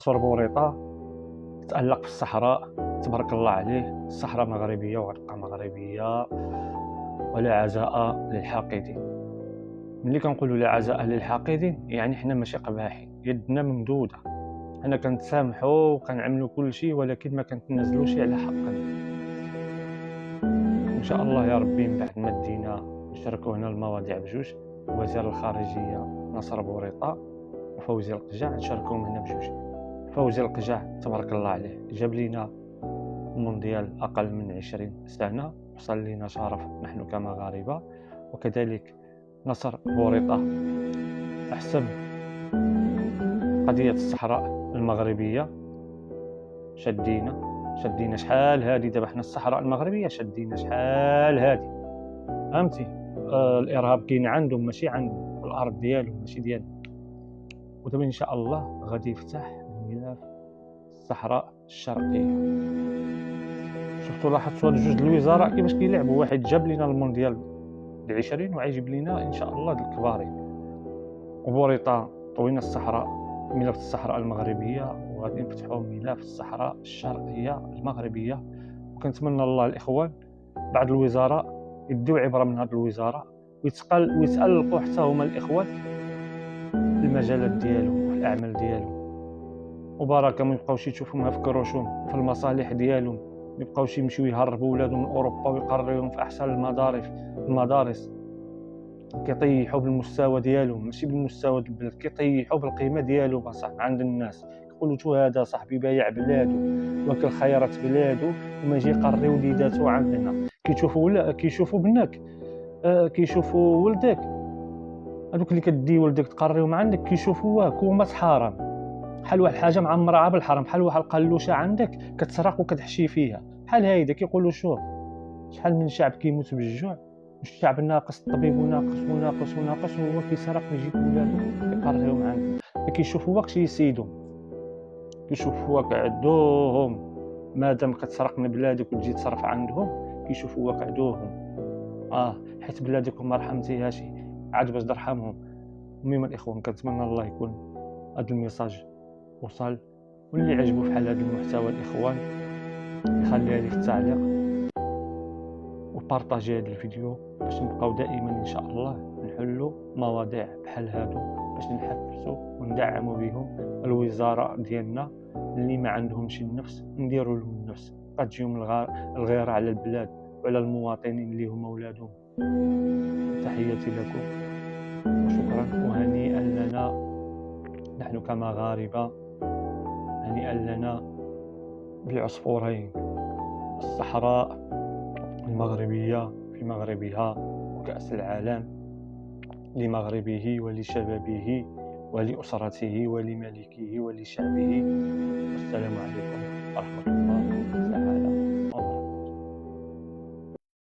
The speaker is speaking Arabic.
نصر بوريطة تألق في الصحراء، تبارك الله عليه. الصحراء مغربية وغتبقى مغربية، ولا عزاء للحاقدين. ملي كنقولوا لا عزاء للحاقدين يعني حنا ماشي قباحين، يدنا ممدودة، حنا كنتسامحوا وكنعملوا كل شيء، ولكن ما كنتنازلوش على حقنا. ان شاء الله يا ربي من بعد ما دينا نشاركوا هنا المواضيع بجوج، وزير الخارجية نصر بوريطة وفوزي القجع نشاركوهم هنا بجوج. فوزي القجع تبارك الله عليه جاب لينا مونديال أقل من 20 سنة، وصل لنا شرف نحن كمغاربة. وكذلك نصر بوريطة أحسب قضية الصحراء المغربية، شدينا شحال هادي. دابا حنا الصحراء المغربية شدينا شحال هادي، فهمتي؟ الإرهاب كاين عندهم ماشي عندنا، في الأرض ديالهم ماشي ديالنا. ودابا إن شاء الله غادي يفتح الملف الصحراء الشرقية. شفتوا لاحظتوا هاد جوج الوزراء كيفاش كيلعبوا؟ واحد جاب لينا المونديال ب20 وغيجيب لينا ان شاء الله الكبارين. وبوريطة طوينا الصحراء، ملف الصحراء المغربية، وغادي نفتحوا ملف الصحراء الشرقية المغربية. وكنتمنى الله الاخوان بعض الوزراء يديو عبرة من هاد الوزراء ويتألقوا حتى هما الاخوان في المجالات ديالهم وفي الاعمال ديالهم، وبركة ما يبقاوش يشوفوها في كروشهم في المصالح ديالهم، ما يبقاوش يمشيو يهربوا ولادهم من اوروبا ويقريوهم في احسن المدارس كيطيحوا بالمستوى ديالهم، ماشي بالمستوى ديال البلاد، كيطيحوا بالقيمه ديالهم اصاحبي عند الناس. يقولوا تو هذا صاحبي بايع بلادو واكل خيرات بلادو وما يجي يقري وليداتو عندنا. كيشوفوا بناك، كيشوفوا ولدك، هذوك اللي كدي ولدك تقريهم عندك كيشوفوه كومه حرام، بحال واحد الحاجه معمره بالحرام، بحال واحد القلوشه عندك كتسرق وكتحشي فيها، بحال هايدا. كيقولوا شوف شحال من شعب كيموت بالجوع، والشعب ناقص، الطبيب ناقص وهو كيسرق ويجيب ولادو يقريهم عندنا. ما كيشوفوكش يسيدهم، كيشوفوك عدوهم. مادام كتسرق من بلادك وتجي تصرف عندهم كيشوفوك عدوهم، حيت بلادك ما رحمتيهاش عاد باش ترحمهم. المهم الاخوان كنتمنى الله يكون هذا الميساج وصل، واللي عجبو بحال هذا المحتوى الاخوان يخليها لي في التعليق وبارطاجي هذا الفيديو، باش نبقاو دائما ان شاء الله نحلوا مواضيع بحال هادو، باش نحفزوا وندعموا بهم الوزراء ديالنا اللي ما عندهمش النفس، نديروا لهم النفس، تجيهم الغيره على البلاد وعلى المواطنين اللي هما ولادهم. تحياتي لكم وشكرا، وهنيئا لنا نحن كمغاربة، هنيئا لنا بالعصفورين، الصحراء المغربية في مغربها، وكأس العالم لمغربه ولشبابه ولأسرته ولملكه ولشعبه.